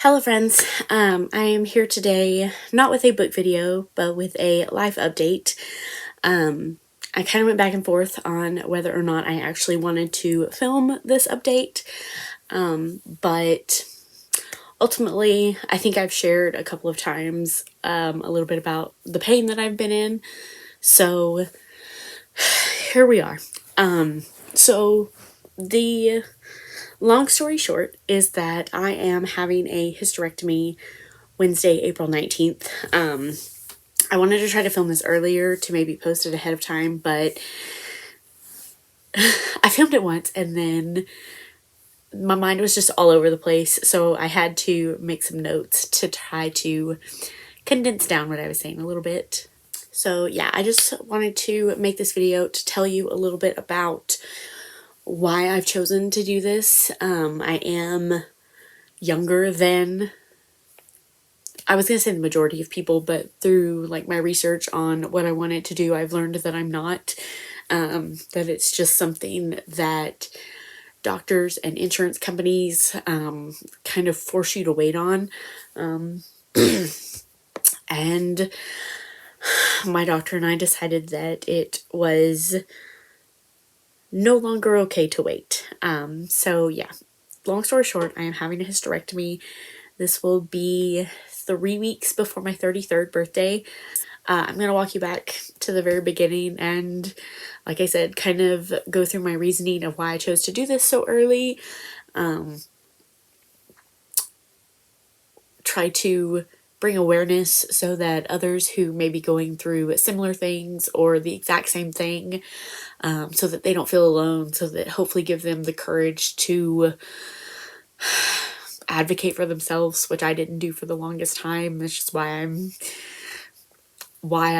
Hello friends, I am here today not with a book video but with a life update. I kind of went back and forth on whether or not I actually wanted to film this update, but ultimately I think I've shared a couple of times a little bit about the pain that I've been in, so here we are. So the long story short is that I am having a hysterectomy Wednesday, April 19th. I wanted to try to film this earlier to maybe post it ahead of time, but I filmed it once and then my mind was just all over the place, so I had to make some notes to try to condense down what I was saying a little bit. So yeah, I just wanted to make this video to tell you a little bit about why I've chosen to do this. I am younger than, I was going to say the majority of people, but through like my research on what I wanted to do, I've learned that I'm not, that it's just something that doctors and insurance companies kind of force you to wait on. And my doctor and I decided that it was no longer okay to wait. So yeah, long story short, I am having a hysterectomy. This will be 3 weeks before my 33rd birthday. I'm going to walk you back to the very beginning and, like I said, kind of go through my reasoning of why I chose to do this so early. Try to bring awareness so that others who may be going through similar things or the exact same thing, so that they don't feel alone, so that hopefully give them the courage to advocate for themselves, which I didn't do for the longest time. That's just why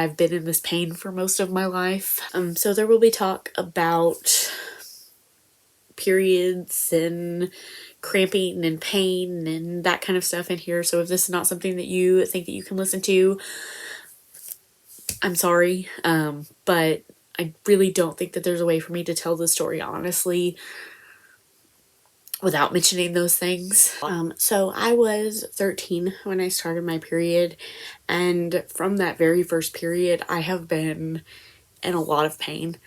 I've been in this pain for most of my life. So there will be talk about periods and cramping and pain and that kind of stuff in here. So if this is not something that you think that you can listen to, I'm sorry. But I really don't think that there's a way for me to tell the story honestly without mentioning those things. So I was 13 when I started my period, and from that very first period I have been in a lot of pain.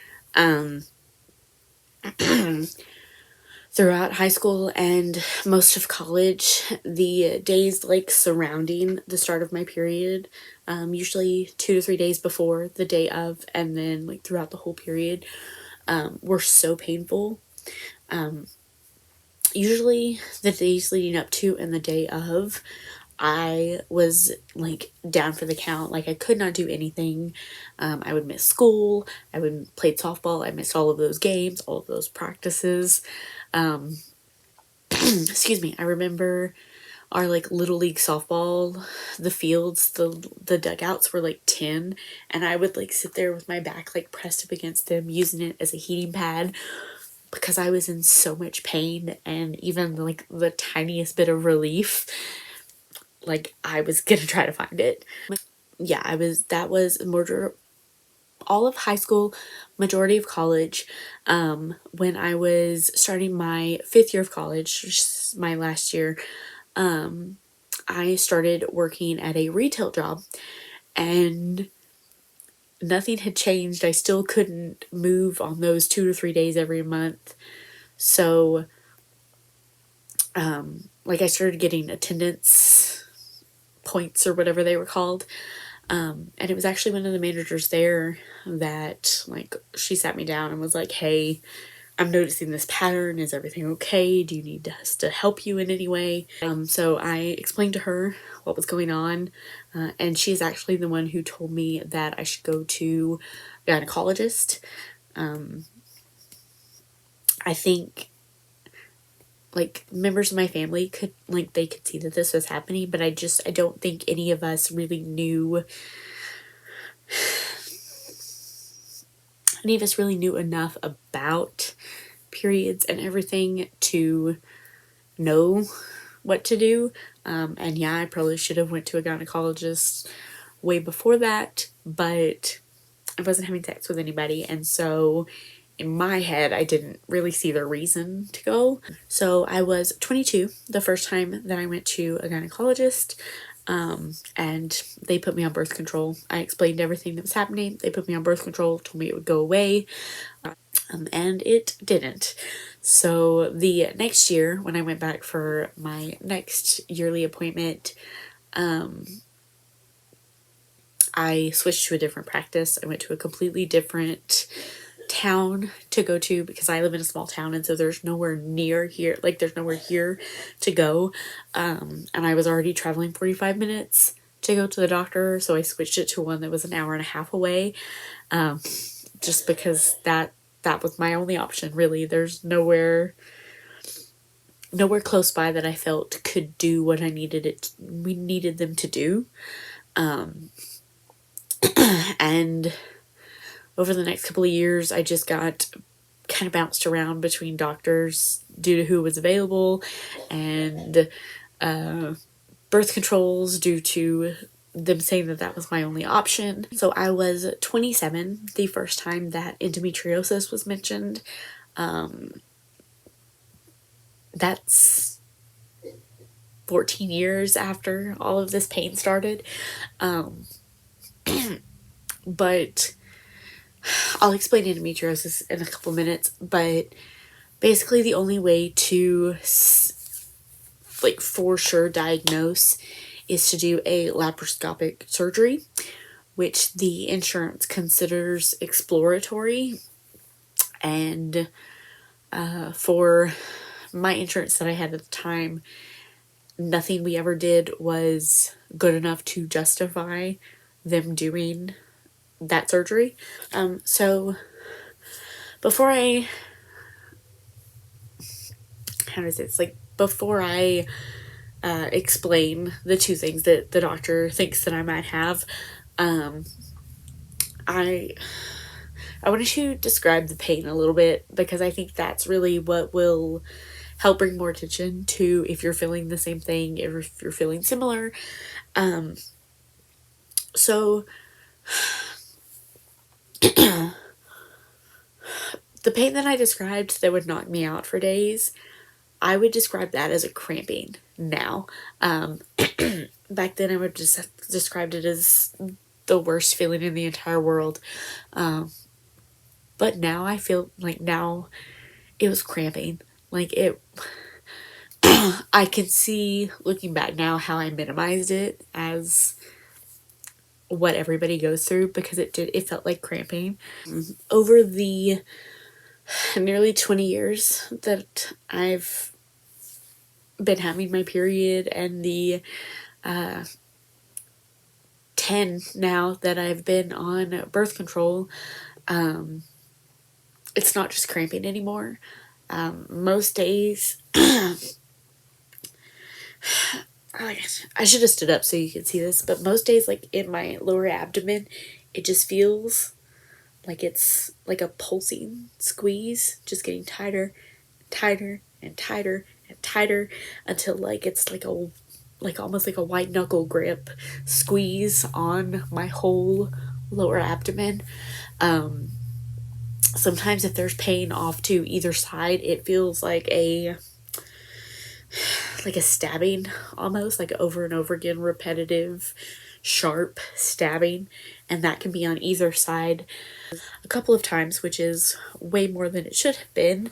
Throughout high school and most of college, the days like surrounding the start of my period, usually 2 to 3 days before the day of, and then like throughout the whole period, were so painful. Usually the days leading up to and the day of, I was like down for the count. Like I could not do anything. I would miss school. I would play softball. I missed all of those games, all of those practices. Excuse me. I remember our like little league softball, the fields, the dugouts were like tin, and I would like sit there with my back like pressed up against them, using it as a heating pad because I was in so much pain, and even like the tiniest bit of relief, like I was gonna try to find it. Yeah, that was more all of high school, majority of college. When I was starting my 5th year of college, which is my last year, I started working at a retail job, and nothing had changed. I still couldn't move on those 2 to 3 days every month. So, like I started getting attendance points or whatever they were called. And it was actually one of the managers there that like, she sat me down and was like, hey, I'm noticing this pattern. Is everything okay? Do you need us to help you in any way? So I explained to her what was going on. And she's actually the one who told me that I should go to a gynecologist. I think like members of my family could, like, they could see that this was happening, but I don't think any of us really knew, enough about periods and everything to know what to do. And yeah, I probably should have went to a gynecologist way before that, but I wasn't having sex with anybody, and so in my head, I didn't really see the reason to go. So I was 22 the first time that I went to a gynecologist, and they put me on birth control. I explained everything that was happening. They put me on birth control, told me it would go away, and it didn't. So the next year, when I went back for my next yearly appointment, I switched to a different practice. I went to a completely different town to go to because I live in a small town, and so there's nowhere near here, like there's nowhere here to go, and I was already traveling 45 minutes to go to the doctor, so I switched it to one that was an hour and a half away, just because that was my only option, really. There's nowhere close by that I felt could do what we needed them to do. And over the next couple of years, I just got kind of bounced around between doctors due to who was available, and birth controls due to them saying that that was my only option. So I was 27 the first time that endometriosis was mentioned. That's 14 years after all of this pain started. But I'll explain endometriosis in a couple minutes, but basically the only way to like for sure diagnose is to do a laparoscopic surgery, which the insurance considers exploratory. And for my insurance that I had at the time, nothing we ever did was good enough to justify them doing that surgery. So before I explain the two things that the doctor thinks that I might have, I wanted to describe the pain a little bit, because I think that's really what will help bring more attention to if you're feeling the same thing, if you're feeling similar. So the pain that I described that would knock me out for days, I would describe that as a cramping now. Back then I would just described it as the worst feeling in the entire world. But now I feel like now it was cramping. Like it, I can see looking back now how I minimized it as what everybody goes through, because it felt like cramping. Over the nearly 20 years that I've been having my period, and the 10 now that I've been on birth control, it's not just cramping anymore. Most days, I should have stood up so you could see this, but most days, like in my lower abdomen, it just feels like it's like a pulsing squeeze, just getting tighter, tighter, and tighter, and tighter, until like it's like almost like a white knuckle grip squeeze on my whole lower abdomen. Sometimes if there's pain off to either side, it feels like a stabbing, almost like over and over again, repetitive, sharp stabbing, and that can be on either side a couple of times, which is way more than it should have been.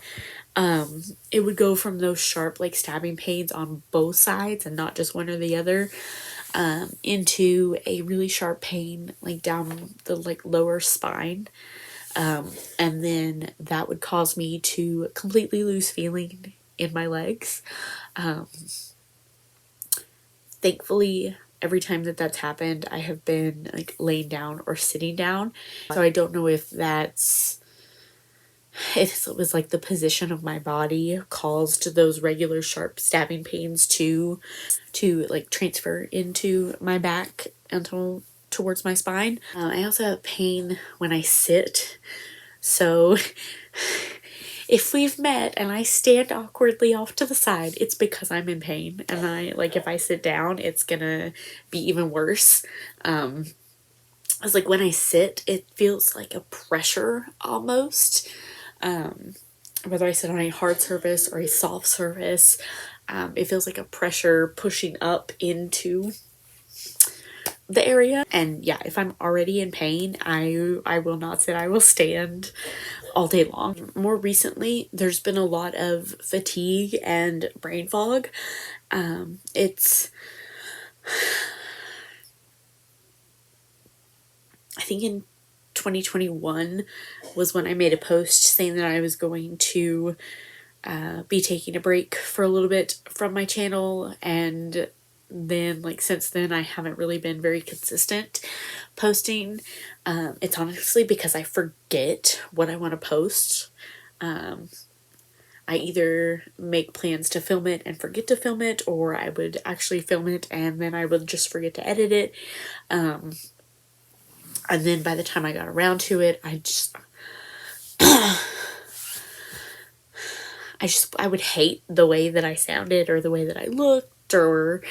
It would go from those sharp like stabbing pains on both sides and not just one or the other, into a really sharp pain like down the like lower spine, and then that would cause me to completely lose feeling in my legs. Thankfully, every time that that's happened, I have been like laying down or sitting down. So I don't know if it was like the position of my body caused those regular sharp stabbing pains to like transfer into my back until towards my spine. I also have pain when I sit. So if we've met and I stand awkwardly off to the side, it's because I'm in pain. And if I sit down, it's gonna be even worse. It's like when I sit, it feels like a pressure almost. Whether I sit on a hard surface or a soft surface, it feels like a pressure pushing up into the area. And yeah, if I'm already in pain, I will not sit, I will stand all day long. More recently, there's been a lot of fatigue and brain fog. It's, I think in 2021 was when I made a post saying that I was going to be taking a break for a little bit from my channel, and then like since then I haven't really been very consistent posting. It's honestly because I forget what I want to post. I either make plans to film it and forget to film it, or I would actually film it and then I would just forget to edit it. And then by the time I got around to it, I would hate the way that I sounded or the way that I looked or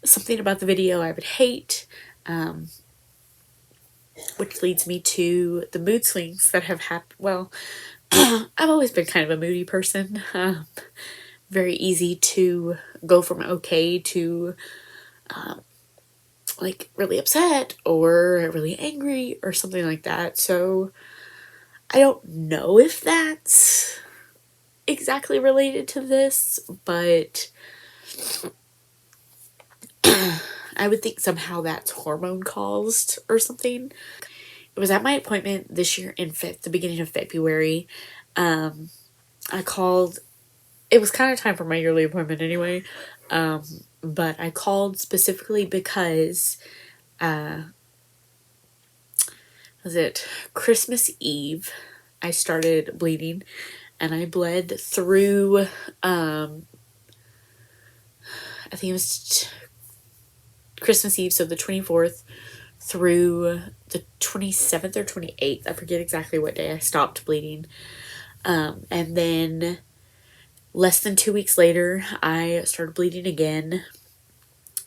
something about the video I would hate, which leads me to the mood swings that have happened. Well, I've always been kind of a moody person. Very easy to go from okay to like really upset or really angry or something like that. So I don't know if that's exactly related to this, but I would think somehow that's hormone caused or something. It was at my appointment this year in the beginning of February. I called, it was kind of time for my yearly appointment anyway, but I called specifically because, was it Christmas Eve, I started bleeding, and I bled through, I think it was Christmas Eve, so the 24th through the 27th or 28th. I forget exactly what day I stopped bleeding. And then less than 2 weeks later, I started bleeding again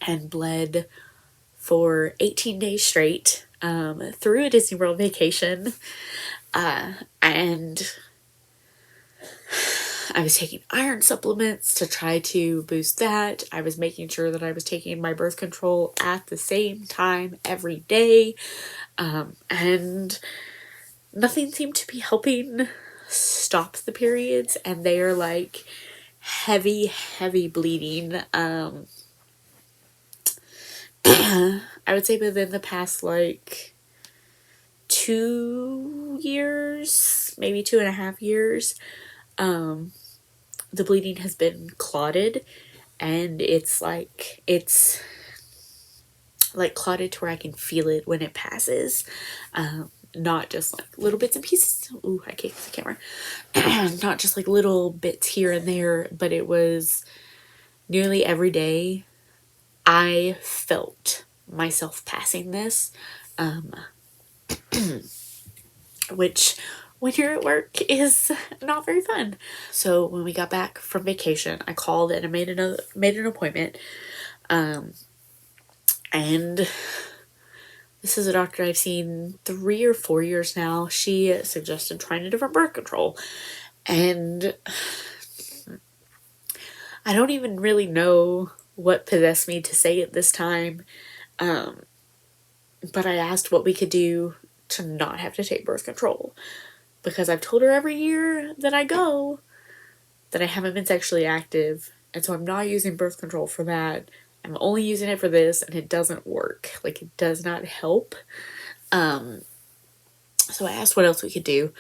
and bled for 18 days straight through a Disney World vacation. And I was taking iron supplements to try to boost that. I was making sure that I was taking my birth control at the same time every day. And nothing seemed to be helping stop the periods, and they are like heavy bleeding. I would say within the past like 2 years, maybe 2.5 years, the bleeding has been clotted, and it's like clotted to where I can feel it when it passes. Not just like little bits and pieces. Ooh, I kicked the camera. Not just like little bits here and there, but it was nearly every day I felt myself passing this, which when you're at work is not very fun. So when we got back from vacation, I called and I made an appointment. And this is a doctor I've seen 3 or 4 years now. She suggested trying a different birth control. And I don't even really know what possessed me to say it this time. But I asked what we could do to not have to take birth control. Because I've told her every year that I go that I haven't been sexually active. And so I'm not using birth control for that. I'm only using it for this, and it doesn't work. Like, it does not help. So I asked what else we could do.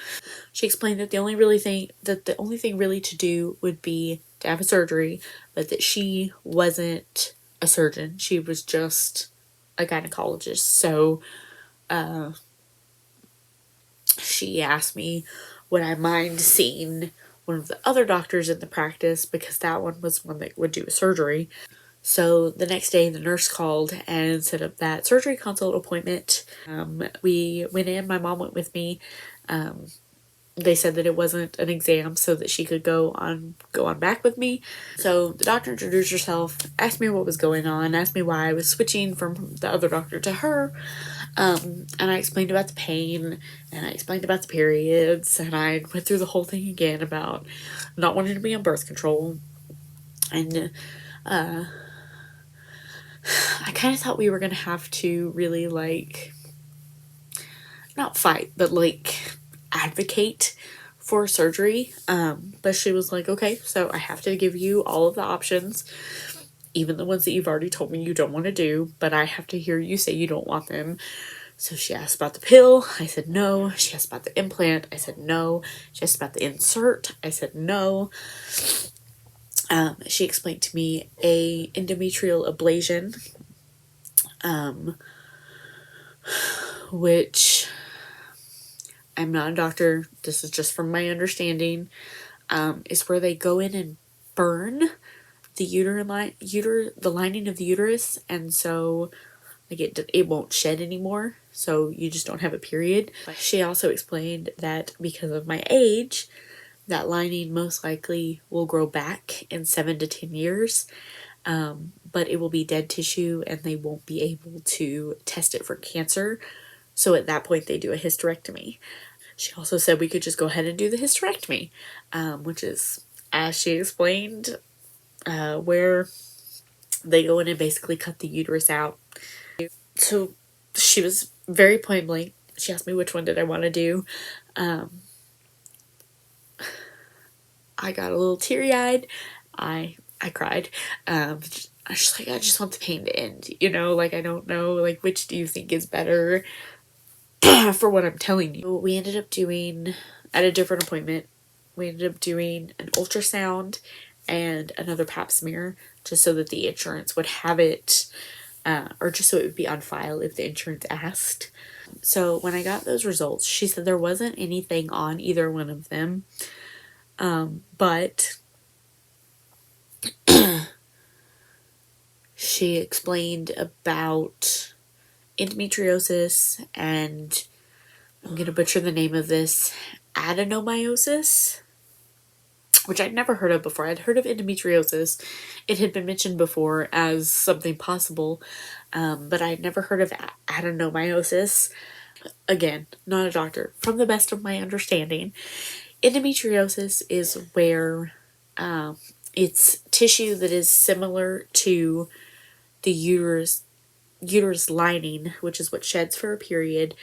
She explained that the only thing really to do would be to have a surgery, but that she wasn't a surgeon. She was just a gynecologist. So she asked me would I mind seeing one of the other doctors in the practice, because that one was one that would do a surgery. So the next day, the nurse called and set up that surgery consult appointment. We went in. My mom went with me. They said that it wasn't an exam, so that she could go on back with me. So the doctor introduced herself, asked me what was going on, asked me why I was switching from the other doctor to her. And I explained about the pain, and I explained about the periods, and I went through the whole thing again about not wanting to be on birth control. And I kind of thought we were going to have to really, like, not fight, but, like, advocate for surgery. But she was like, okay, so I have to give you all of the options, even the ones that you've already told me you don't want to do, but I have to hear you say you don't want them. So she asked about the pill. I said no. She asked about the implant. I said no. She asked about the insert. I said no. She explained to me a endometrial ablation, which I'm not a doctor. This is just from my understanding. Is where they go in and burn the lining of the uterus, and so like it won't shed anymore, so you just don't have a period. She also explained that because of my age, that lining most likely will grow back in 7 to 10 years, but it will be dead tissue and they won't be able to test it for cancer. So at that point, they do a hysterectomy. She also said we could just go ahead and do the hysterectomy, which is, as she explained, where they go in and basically cut the uterus out. So she was very point blank. She asked me which one did I want to do. I got a little teary-eyed. I cried. I was just like, I just want the pain to end, you know, like, I don't know, like, which do you think is better for what I'm telling you. We ended up doing, at a different appointment, we ended up doing an ultrasound and another pap smear, just so that the insurance would have it, or just so it would be on file if the insurance asked. So when I got those results, she said there wasn't anything on either one of them, but she explained about endometriosis and, I'm going to butcher the name of this, adenomyosis, which I'd never heard of before. I'd heard of endometriosis. It had been mentioned before as something possible, but I'd never heard of adenomyosis. Again, not a doctor. From the best of my understanding, endometriosis is where it's tissue that is similar to the uterus lining, which is what sheds for a period,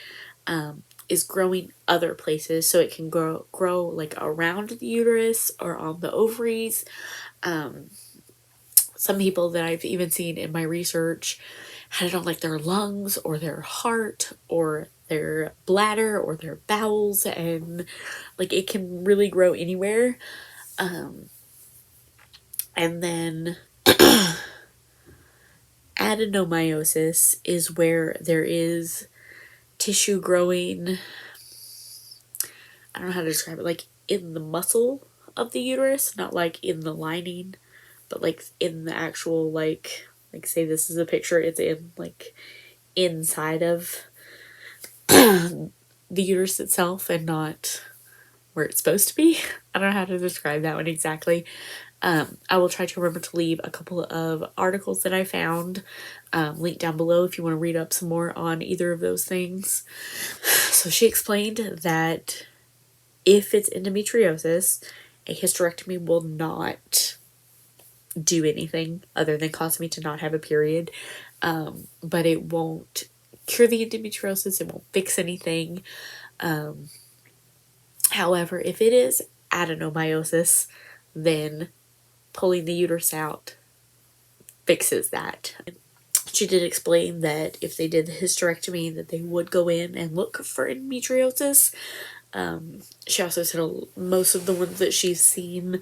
is growing other places. So it can grow like around the uterus or on the ovaries. Some people that I've even seen in my research had it on like their lungs or their heart or their bladder or their bowels, and like it can really grow anywhere. And then adenomyosis is where there is tissue growing, I don't know how to describe it, like in the muscle of the uterus, not like in the lining, but like in the actual, like say this is a picture, it's in like inside of the uterus itself and not where it's supposed to be. I don't know how to describe that one exactly. I will try to remember to leave a couple of articles that I found linked down below if you want to read up some more on either of those things. So she explained that if it's endometriosis, a hysterectomy will not do anything other than cause me to not have a period. But it won't cure the endometriosis. It won't fix anything. However, if it is adenomyosis, then pulling the uterus out fixes that. She did explain that if they did the hysterectomy, that they would go in and look for endometriosis. She also said most of the ones that she's seen,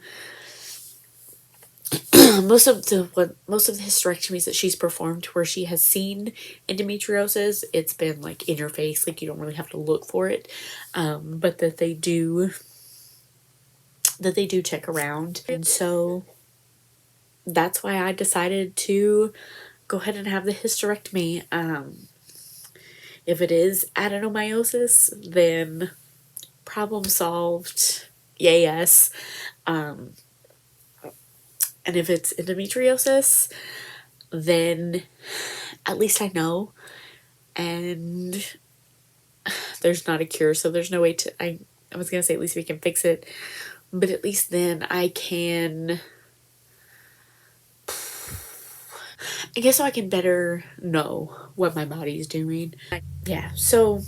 most of the hysterectomies that she's performed where she has seen endometriosis, it's been like in your face, like you don't really have to look for it, but that they do check around. And so that's why I decided to go ahead and have the hysterectomy. If it is adenomyosis, then problem solved. Yay, yes. And if it's endometriosis, then at least I know and there's not a cure, so there's no way to, I was gonna say at least we can fix it, but at least then I guess so I can better know what my body's doing. Yeah, so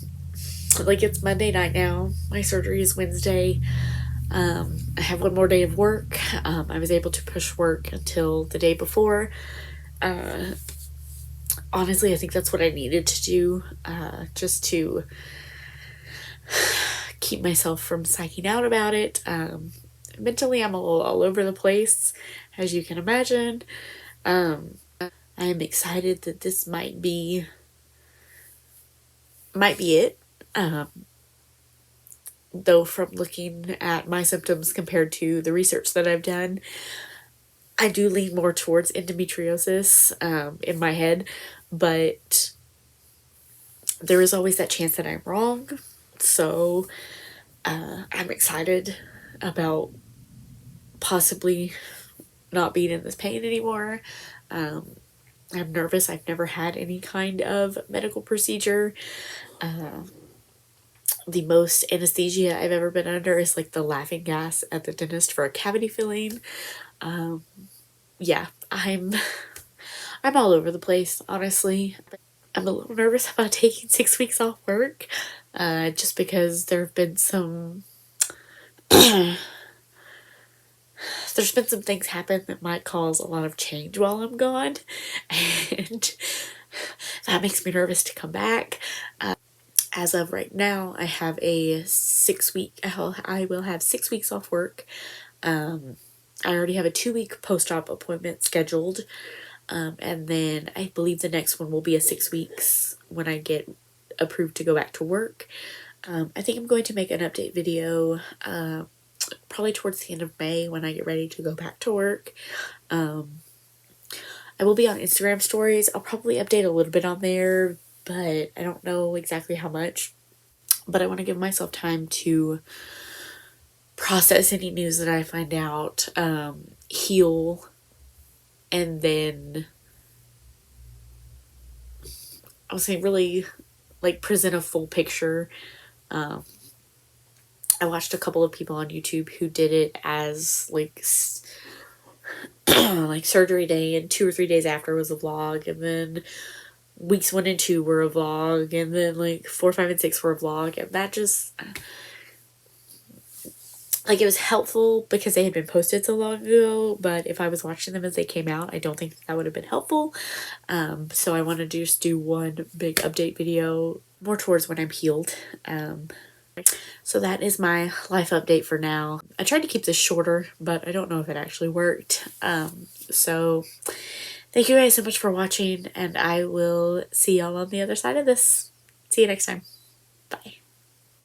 like it's Monday night now. My surgery is Wednesday. I have one more day of work. I was able to push work until the day before. Honestly, I think that's what I needed to do, just to keep myself from psyching out about it. Mentally, I'm a little all over the place, as you can imagine. I am excited that this might be it. Though from looking at my symptoms compared to the research that I've done, I do lean more towards endometriosis in my head, but there is always that chance that I'm wrong. So I'm excited about possibly not being in this pain anymore. I'm nervous. I've never had any kind of medical procedure. The most anesthesia I've ever been under is like the laughing gas at the dentist for a cavity filling. Yeah, I'm all over the place, honestly. I'm a little nervous about taking 6 weeks off work, just because there's been some things happen that might cause a lot of change while I'm gone, and that makes me nervous to come back. As of right now, I have a 6 week. I will have 6 weeks off work. I already have a 2 week post-op appointment scheduled, and then I believe the next one will be a 6 weeks when I get approved to go back to work. I think I'm going to make an update video probably towards the end of May when I get ready to go back to work. I will be on Instagram stories. I'll probably update a little bit on there, but I don't know exactly how much. But I want to give myself time to process any news that I find out, heal, and then I would say really like present a full picture. I watched a couple of people on YouTube who did it as like like surgery day, and 2 or 3 days after was a vlog, and then weeks 1 and 2 were a vlog, and then like 4, 5, and 6 were a vlog, and that just like it was helpful because they had been posted so long ago, but if I was watching them as they came out, I don't think that would have been helpful. So I want to just do one big update video more towards when I'm healed. So that is my life update for now. I tried to keep this shorter, but I don't know if it actually worked. So thank you guys so much for watching, and I will see y'all on the other side of this. See you next time.